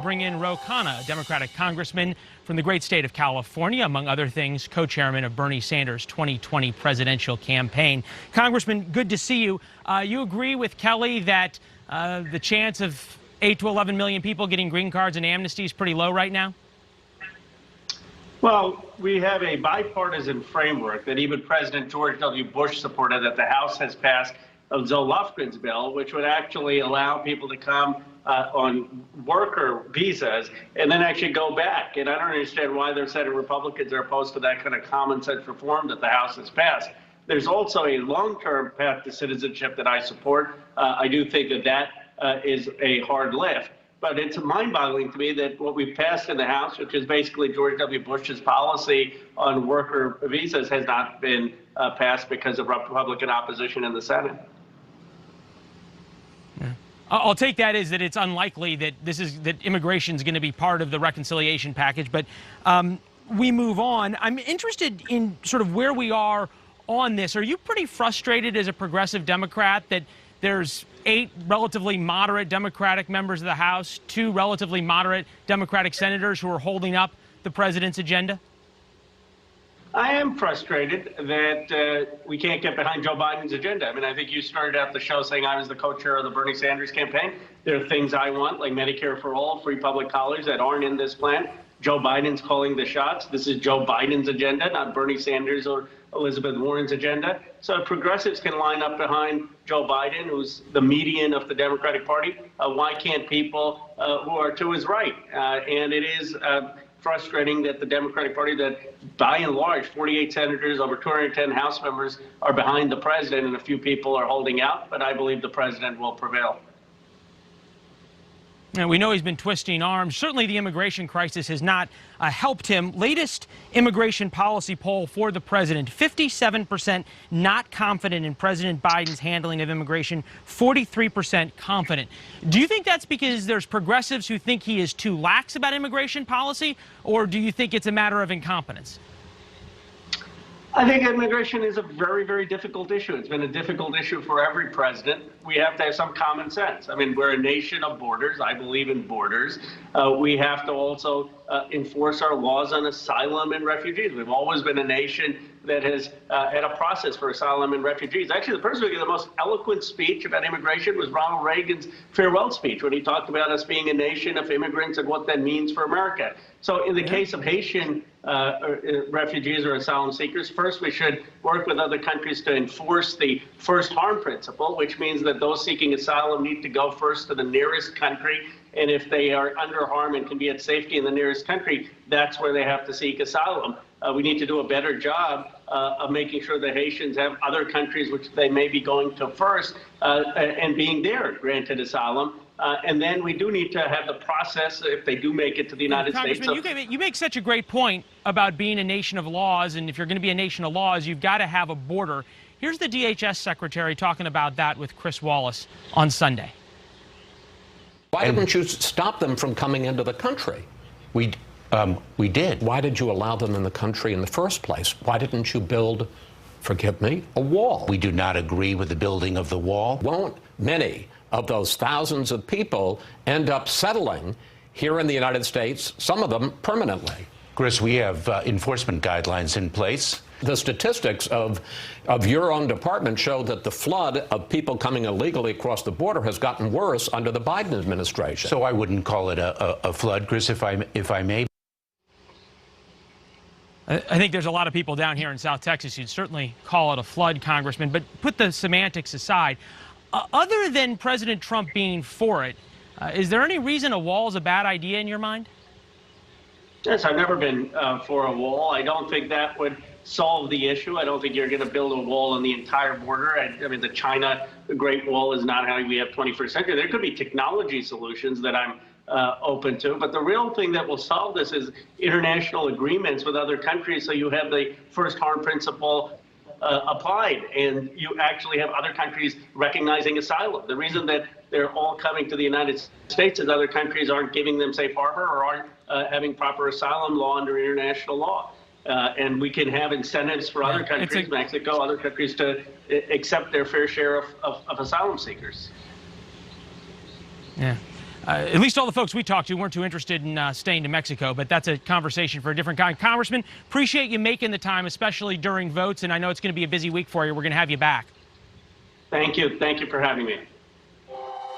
Bring in Khanna, a Democratic congressman from the great state of California, among other things, co-chairman of Bernie Sanders' 2020 presidential campaign. Congressman, good to see you. You agree with Kelly that the chance of 8 to 11 million people getting green cards and amnesty is pretty low right now? Well, we have a bipartisan framework that even President George W. Bush supported, that the House has passed, of Zoe Lofgren's bill, which would actually allow people to come on worker visas and then actually go back. And I don't understand why their Senate Republicans are opposed to that kind of common sense reform that the House has passed. There's also a long-term path to citizenship that I support. I do think that that is a hard lift. But it's mind-boggling to me that what we've passed in the House, which is basically George W. Bush's policy on worker visas, has not been passed because of Republican opposition in the Senate. I'll take that as that it's unlikely that immigration is going to be part of the reconciliation package. But we move on. I'm interested in sort of where we are on this. Are you pretty frustrated as a progressive Democrat that there's 8 relatively moderate Democratic members of the House, 2 relatively moderate Democratic senators who are holding up the president's agenda? I am frustrated that we can't get behind Joe Biden's agenda. I mean, I think you started out the show saying I was the co-chair of the Bernie Sanders campaign. There are things I want, like Medicare for all, free public college, that aren't in this plan. Joe Biden's calling the shots. This is Joe Biden's agenda, not Bernie Sanders or Elizabeth Warren's agenda. So progressives can line up behind Joe Biden, who's the median of the Democratic Party. Why can't people who are to his right? And it is frustrating that the Democratic Party, that by and large 48 senators, over 210 House members, are behind the president, and a few people are holding out, but I believe the president will prevail. And we know he's been twisting arms. Certainly the immigration crisis has not helped him. Latest immigration policy poll for the president, 57% not confident in President Biden's handling of immigration, 43% confident. Do you think that's because there's progressives who think he is too lax about immigration policy, or do you think it's a matter of incompetence? I think immigration is a very, very difficult issue. It's been a difficult issue for every president. We have to have some common sense. I mean, we're a nation of borders. I believe in borders. We have to also enforce our laws on asylum and refugees. We've always been a nation that has had a process for asylum and refugees. Actually, the person who gave the most eloquent speech about immigration was Ronald Reagan's farewell speech, when he talked about us being a nation of immigrants and what that means for America. So in the case of Haitian refugees or asylum seekers, first we should work with other countries to enforce the first harm principle, which means that those seeking asylum need to go first to the nearest country. And if they are under harm and can be at safety in the nearest country, that's where they have to seek asylum. We need to do a better job of making sure the Haitians have other countries which they may be going to first and being there granted asylum. And then we do need to have the process if they do make it to the United States. You make such a great point about being a nation of laws. And if you're going to be a nation of laws, you've got to have a border. Here's the DHS secretary talking about that with Chris Wallace on Sunday. Why didn't you stop them from coming into the country? We did. Why did you allow them in the country in the first place? Why didn't you build, forgive me, a wall? We do not agree with the building of the wall. Won't many of those thousands of people end up settling here in the United States, some of them permanently? Chris, we have enforcement guidelines in place. The statistics of your own department show that the flood of people coming illegally across the border has gotten worse under the Biden administration. So I wouldn't call it a flood, Chris, if I may. I think there's a lot of people down here in South Texas who'd certainly call it a flood, Congressman, but put the semantics aside. Other than President Trump being for it, is there any reason a wall is a bad idea in your mind? Yes, I've never been for a wall. I don't think that would solve the issue. I don't think you're going to build a wall on the entire border. I mean, the China Great Wall is not how we have 21st century. There could be technology solutions that I'm open to, but the real thing that will solve this is international agreements with other countries, so you have the first harm principle applied, and you actually have other countries recognizing asylum. The reason that they're all coming to the United States is other countries aren't giving them safe harbor or aren't having proper asylum law under international law. And we can have incentives for other countries, Mexico, other countries, to accept their fair share of asylum seekers. Yeah. at least all the folks we talked to weren't too interested in staying to Mexico, but that's a conversation for a different kind. Congressman, appreciate you making the time, especially during votes, and I know it's going to be a busy week for you. We're going to have you back. Thank you. Thank you for having me.